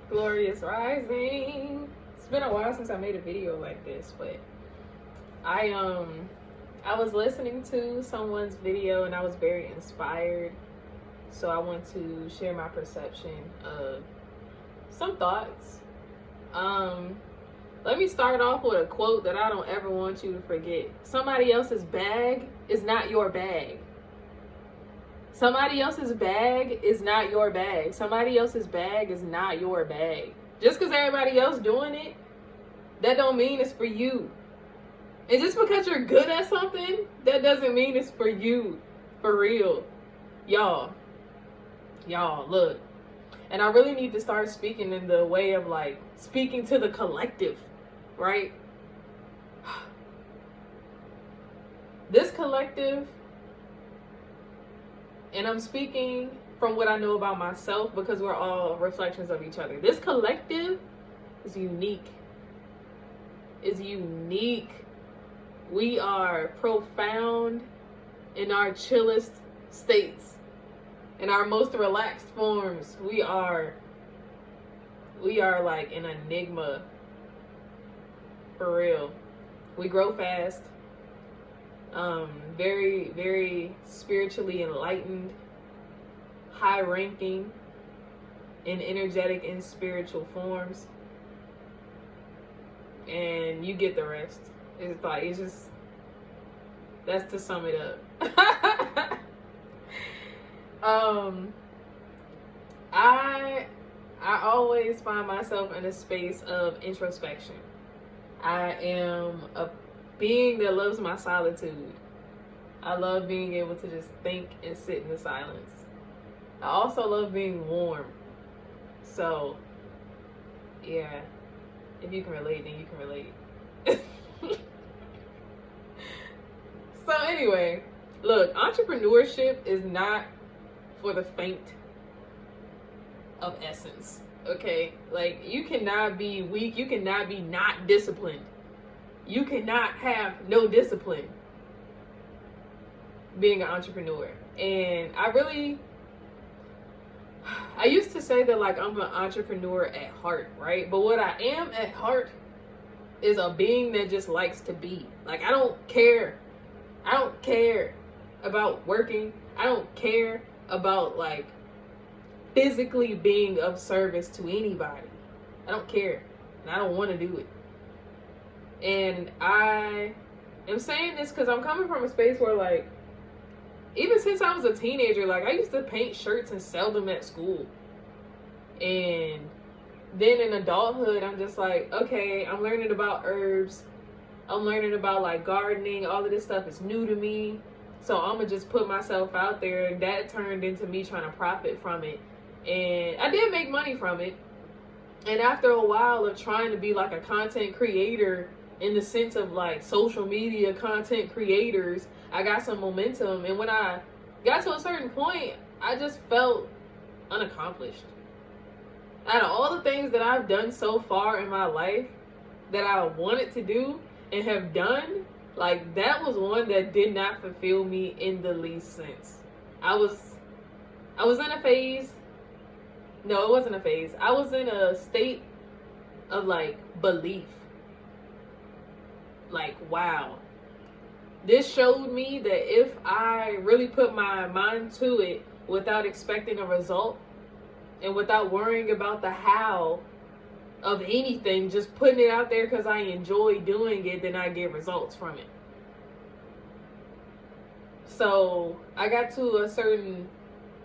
Glorious rising. It's been a while since I made a video like this, but I was listening to someone's video and I was very inspired. So I want to share my perception of some thoughts. Let me start off with a quote that I don't ever want you to forget. Somebody else's bag is not your bag. Somebody else's bag is not your bag. Somebody else's bag is not your bag. Just because everybody else doing it, that don't mean it's for you. And just because you're good at something, that doesn't mean it's for you. For real. Y'all, look. And I really need to start speaking in the way of like speaking to the collective, right? This collective, and I'm speaking from what I know about myself because we're all reflections of each other. This collective is unique. Is unique. We are profound in our chillest states. In our most relaxed forms. We are like an enigma. For real. We grow fast. Very, very spiritually enlightened, high ranking, and energetic in spiritual forms. And you get the rest. It's just, that's to sum it up. I always find myself in a space of introspection. I am a being that loves my solitude. I love being able to just think and sit in the silence. I also love being warm. So, yeah. If you can relate, then you can relate. So anyway, look, entrepreneurship is not for the faint of essence. Okay? Like, you cannot be weak. You cannot be not disciplined. You cannot have no discipline being an entrepreneur. And I used to say that like I'm an entrepreneur at heart, right? But what I am at heart is a being that just likes to be. Like, I don't care about working. I don't care about like physically being of service to anybody. I don't care. And I don't want to do it. And I am saying this because I'm coming from a space where like, even since I was a teenager, like I used to paint shirts and sell them at school. And then in adulthood, I'm just like, okay, I'm learning about herbs. I'm learning about like gardening. All of this stuff is new to me. So I'm going to just put myself out there. And that turned into me trying to profit from it. And I did make money from it. And after a while of trying to be like a content creator in the sense of like social media content creators, I got some momentum. And when I got to a certain point, I just felt unaccomplished. Out of all the things that I've done so far in my life that I wanted to do and have done, like that was one that did not fulfill me in the least sense. I was in a phase. No, it wasn't a phase. I was in a state of like belief. Like, wow. This showed me that if I really put my mind to it without expecting a result and without worrying about the how of anything, just putting it out there because I enjoy doing it, then I get results from it. So I got to a certain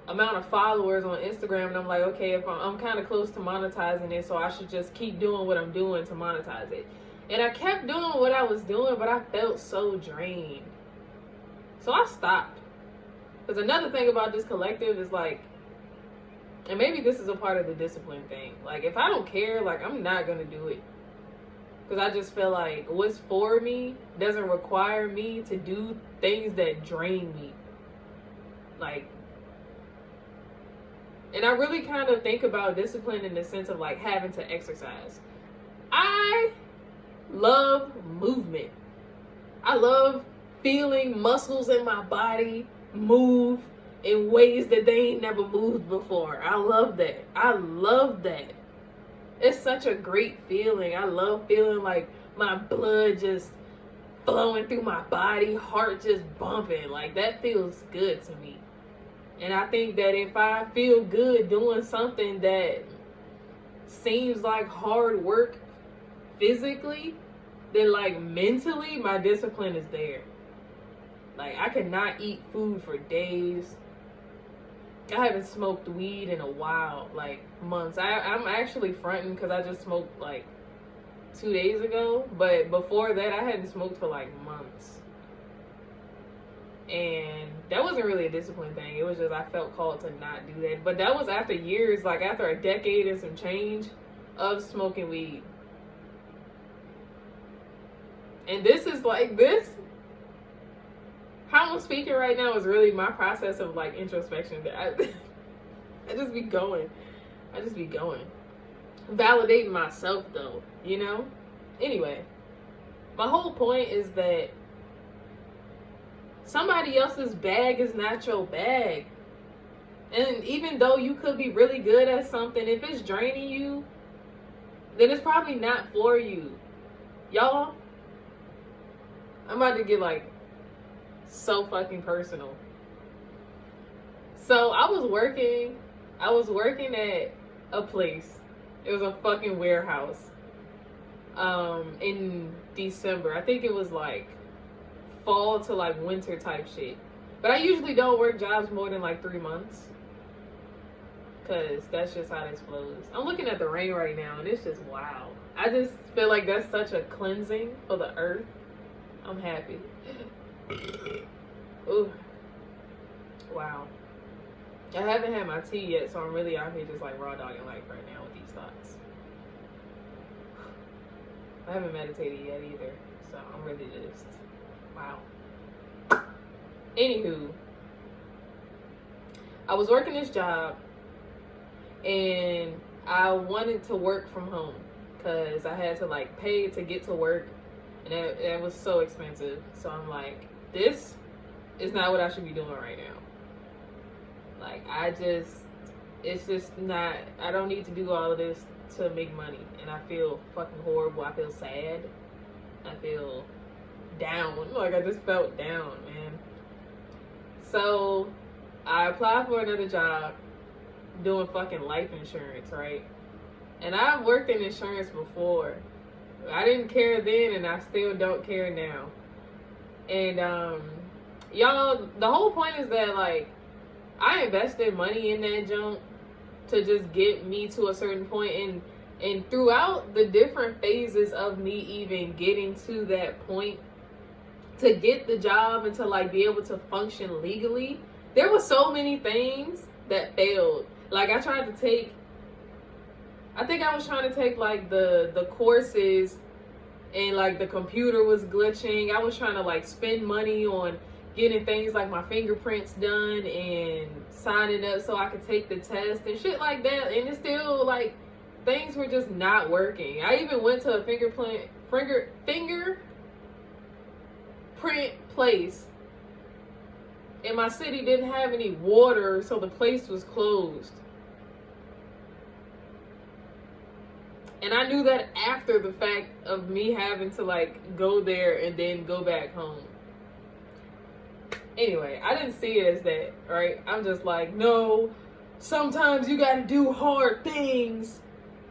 amount of followers on Instagram and I'm like, okay, if I'm kind of close to monetizing it, so I should just keep doing what I'm doing to monetize it. And I kept doing what I was doing, but I felt so drained. So I stopped. Because another thing about this collective is like, and maybe this is a part of the discipline thing. Like, if I don't care, like, I'm not going to do it. Because I just feel like what's for me doesn't require me to do things that drain me. Like, and I really kind of think about discipline in the sense of like having to exercise. I love movement. I love feeling muscles in my body move in ways that they ain't never moved before. I love that. I love that. It's such a great feeling. I love feeling like my blood just flowing through my body, heart just bumping. Like, that feels good to me. And I think that if I feel good doing something that seems like hard work physically, then like mentally, my discipline is there. Like, I cannot eat food for days. I haven't smoked weed in a while, like months. I'm actually fronting because I just smoked like 2 days ago. But before that, I hadn't smoked for like months. And that wasn't really a discipline thing. It was just I felt called to not do that. But that was after years, like after a decade and some change of smoking weed. And this is like this. How I'm speaking right now is really my process of like introspection. I just be going. I just be going. Validating myself though, you know? Anyway, my whole point is that somebody else's bag is not your bag. And even though you could be really good at something, if it's draining you, then it's probably not for you. Y'all, I'm about to get like so fucking personal. So I was working at a place. It was a fucking warehouse. In December. I think it was like fall to like winter type shit. But I usually don't work jobs more than like 3 months. Cause that's just how this flows. I'm looking at the rain right now and it's just wow. I just feel like that's such a cleansing for the earth. I'm happy. Ooh. Wow. I haven't had my tea yet, so I'm really out here just like raw dogging life right now with these thoughts. I haven't meditated yet either, so I'm really just wow. Anywho, I was working this job and I wanted to work from home because I had to like pay to get to work, and it was so expensive. So I'm like, this is not what I should be doing right now. Like, it's just not, I don't need to do all of this to make money. And I feel fucking horrible. I feel sad. I feel down. Like, I just felt down, man. So I applied for another job doing fucking life insurance, right? And I've worked in insurance before. I didn't care then, and I still don't care now. And y'all, the whole point is that like I invested money in that junk to just get me to a certain point, and throughout the different phases of me even getting to that point, to get the job and to like be able to function legally, there were so many things that failed. Like I think I was trying to take like the courses, and like the computer was glitching. I was trying to like spend money on getting things like my fingerprints done and signing up so I could take the test and shit like that. And it's still like things were just not working. I even went to a fingerprint place, and my city didn't have any water, so the place was closed. And I knew that after the fact of me having to like go there and then go back home. Anyway, I didn't see it as that, right? I'm just like, no, sometimes you gotta do hard things,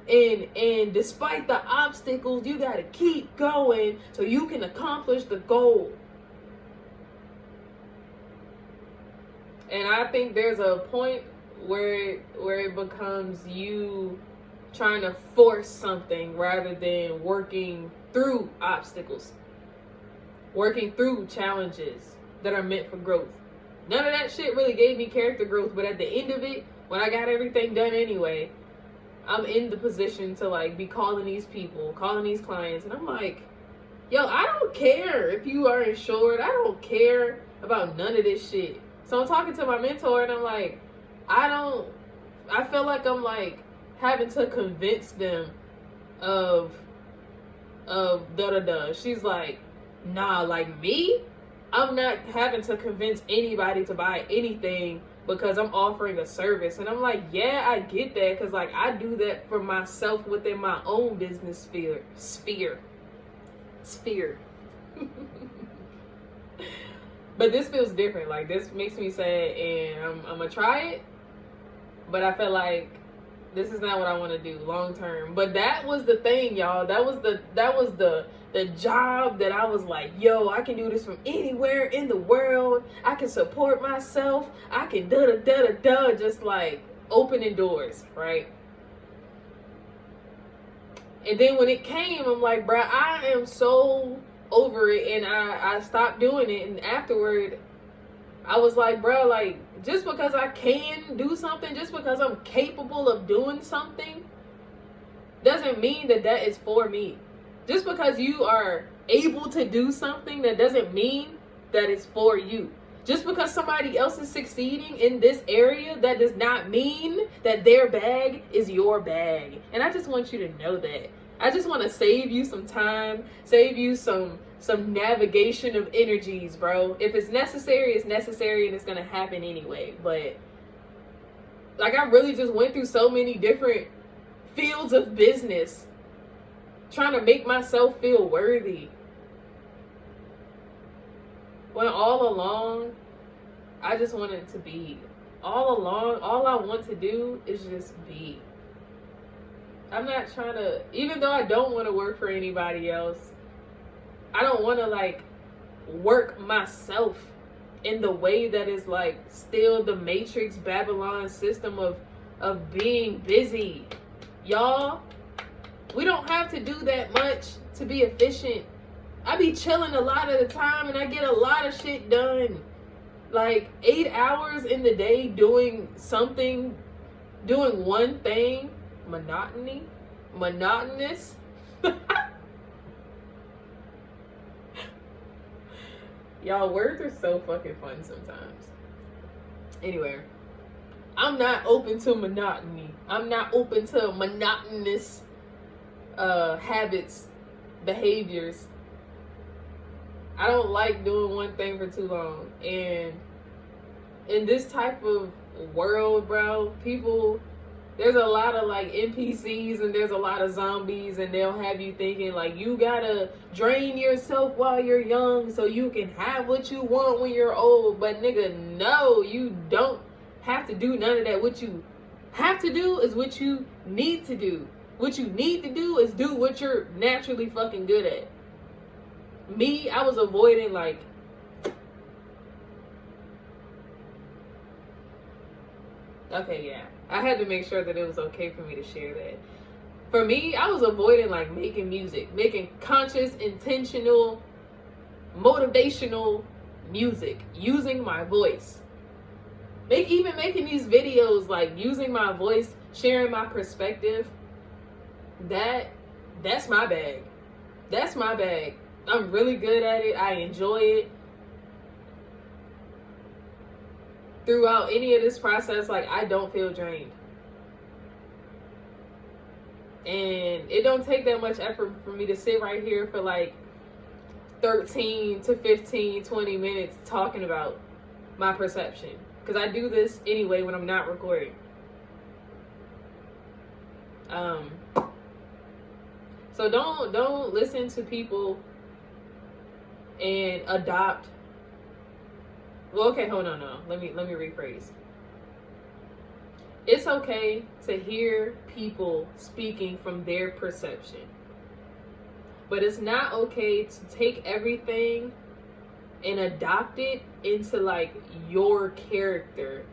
and despite the obstacles, you gotta keep going so you can accomplish the goal. And I think there's a point where it becomes you trying to force something rather than working through obstacles, working through challenges that are meant for growth. None of that shit really gave me character growth, but at the end of it, when I got everything done anyway, I'm in the position to like be calling these people, calling these clients, and I'm like, yo, I don't care if you are insured. I don't care about none of this shit. So I'm talking to my mentor and I'm like, I feel like I'm like having to convince them of da-da-da. She's like, nah, like me, I'm not having to convince anybody to buy anything because I'm offering a service. And I'm like, yeah, I get that, because like I do that for myself within my own business sphere. But this feels different. Like, this makes me sad, and I'm gonna try it, but I feel like this is not what I want to do long term. But that was the thing, y'all. That was the job that I was like, yo, I can do this from anywhere in the world. I can support myself. I can just like opening doors, right? And then when it came, I'm like, bruh, I am so over it, and I stopped doing it. And afterward, I was like, bruh, like, just because I can do something, just because I'm capable of doing something, doesn't mean that that is for me. Just because you are able to do something, that doesn't mean that it's for you. Just because somebody else is succeeding in this area, that does not mean that their bag is your bag. And I just want you to know that. I just want to save you some time, save you some navigation of energies, bro. If it's necessary, it's necessary, and it's going to happen anyway. But like, I really just went through so many different fields of business trying to make myself feel worthy, when all along I just wanted to be. All along, all I want to do is just be. I'm not trying to, even though I don't want to work for anybody else, I don't want to like work myself in the way that is like still the Matrix Babylon system of being busy. Y'all, we don't have to do that much to be efficient. I be chilling a lot of the time, and I get a lot of shit done. Like 8 hours in the day doing something, doing one thing, monotonous. Y'all, words are so fucking fun sometimes. Anyway, I'm not open to monotony. I'm not open to monotonous habits, behaviors. I don't like doing one thing for too long. And in this type of world, bro, people, there's a lot of like NPCs, and there's a lot of zombies, and they'll have you thinking like you gotta drain yourself while you're young so you can have what you want when you're old. But nigga, no, you don't have to do none of that. What you have to do is what you need to do. What you need to do is do what you're naturally fucking good at. Me, I was avoiding like, okay, yeah, I had to make sure that it was okay for me to share that. For me, I was avoiding like making music, making conscious, intentional, motivational music, using my voice. Even making these videos, like using my voice, sharing my perspective, that's my bag. That's my bag. I'm really good at it. I enjoy it. Throughout any of this process, like, I don't feel drained. And it don't take that much effort for me to sit right here for like 13 to 15, 20 minutes talking about my perception. Because I do this anyway when I'm not recording. So don't listen to people and adopt. Well, okay, hold on, no. Let me rephrase. It's okay to hear people speaking from their perception. But it's not okay to take everything and adopt it into like your character.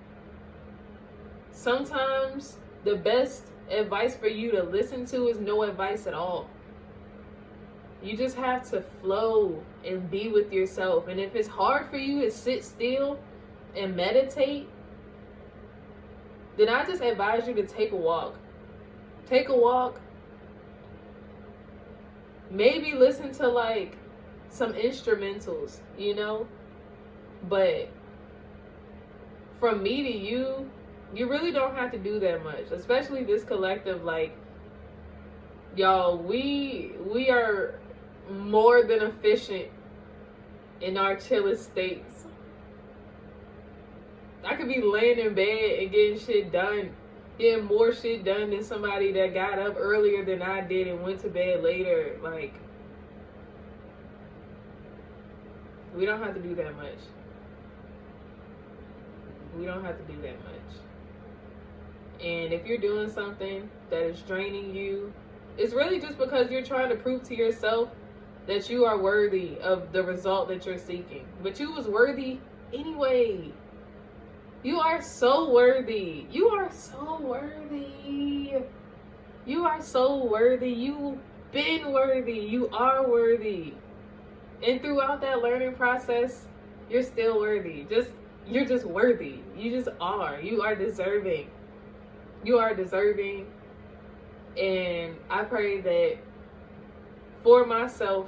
Sometimes the best advice for you to listen to is no advice at all. You just have to flow and be with yourself. And if it's hard for you to sit still and meditate, then I just advise you to take a walk. Take a walk. Maybe listen to like some instrumentals, you know? But from me to you, you really don't have to do that much. Especially this collective, like, y'all, we are more than efficient in our chillest states. I could be laying in bed and getting shit done, getting more shit done than somebody that got up earlier than I did and went to bed later. Like, we don't have to do that much. We don't have to do that much. And if you're doing something that is draining you, it's really just because you're trying to prove to yourself that you are worthy of the result that you're seeking. But you was worthy anyway. You are so worthy. You are so worthy. You are so worthy. You've been worthy. You are worthy. And throughout that learning process, you're still worthy. You're just worthy. You just are. You are deserving. You are deserving. And I pray that for myself,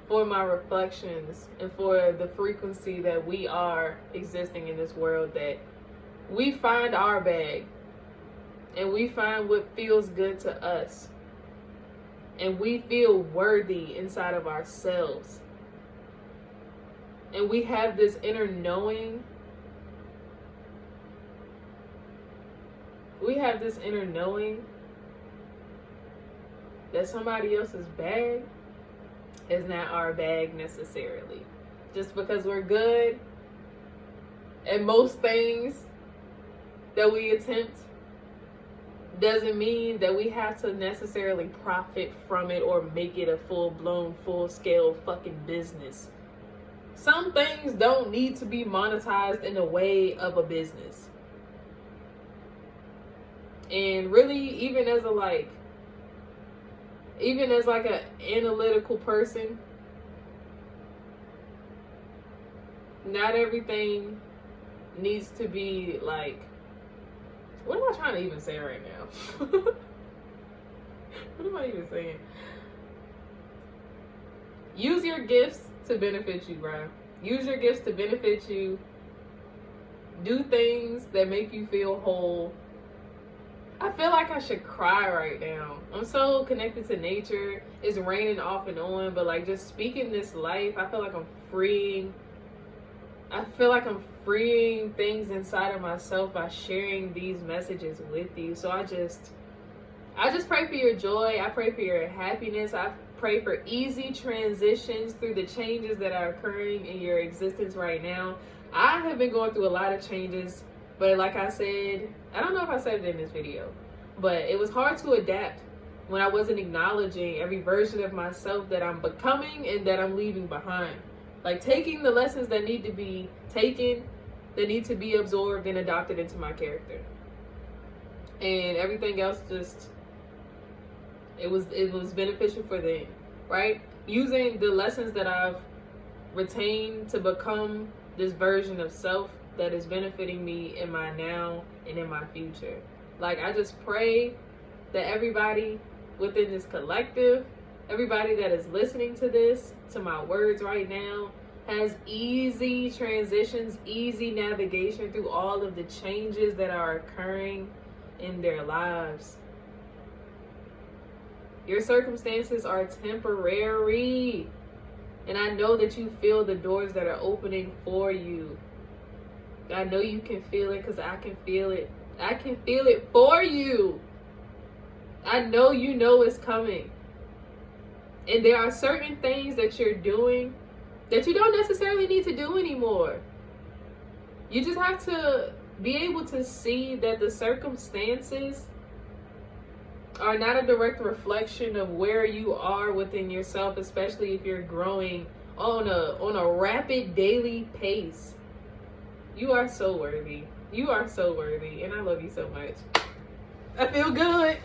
for my reflections, and for the frequency that we are existing in this world, that we find our bag and we find what feels good to us, and we feel worthy inside of ourselves, and we have this inner knowing. We have this inner knowing that somebody else's bag is not our bag necessarily. Just because we're good at most things that we attempt doesn't mean that we have to necessarily profit from it or make it a full-blown, full-scale fucking business. Some things don't need to be monetized in the way of a business. And really, even as an analytical person, not everything needs to be like, what am I trying to even say right now? What am I even saying? Use your gifts to benefit you, bro. Use your gifts to benefit you. Do things that make you feel whole. I feel like I should cry right now. I'm so connected to nature. It's raining off and on, but like just speaking this life, I feel like I'm freeing. I feel like I'm freeing things inside of myself by sharing these messages with you. So I just pray for your joy. I pray for your happiness. I pray for easy transitions through the changes that are occurring in your existence right now. I have been going through a lot of changes. But like I said, I don't know if I said it in this video, but it was hard to adapt when I wasn't acknowledging every version of myself that I'm becoming and that I'm leaving behind. Like taking the lessons that need to be taken, that need to be absorbed and adopted into my character. And everything else just, it was beneficial for them, right? Using the lessons that I've retained to become this version of self that is benefiting me in my now and in my future. Like, I just pray that everybody within this collective, everybody that is listening to this, to my words right now, has easy transitions, easy navigation through all of the changes that are occurring in their lives. Your circumstances are temporary. And I know that you feel the doors that are opening for you. I know you can feel it because I can feel it. I can feel it for you. I know you know it's coming. And there are certain things that you're doing that you don't necessarily need to do anymore. You just have to be able to see that the circumstances are not a direct reflection of where you are within yourself, especially if you're growing on a rapid daily pace. You are so worthy. You are so worthy. And I love you so much. I feel good.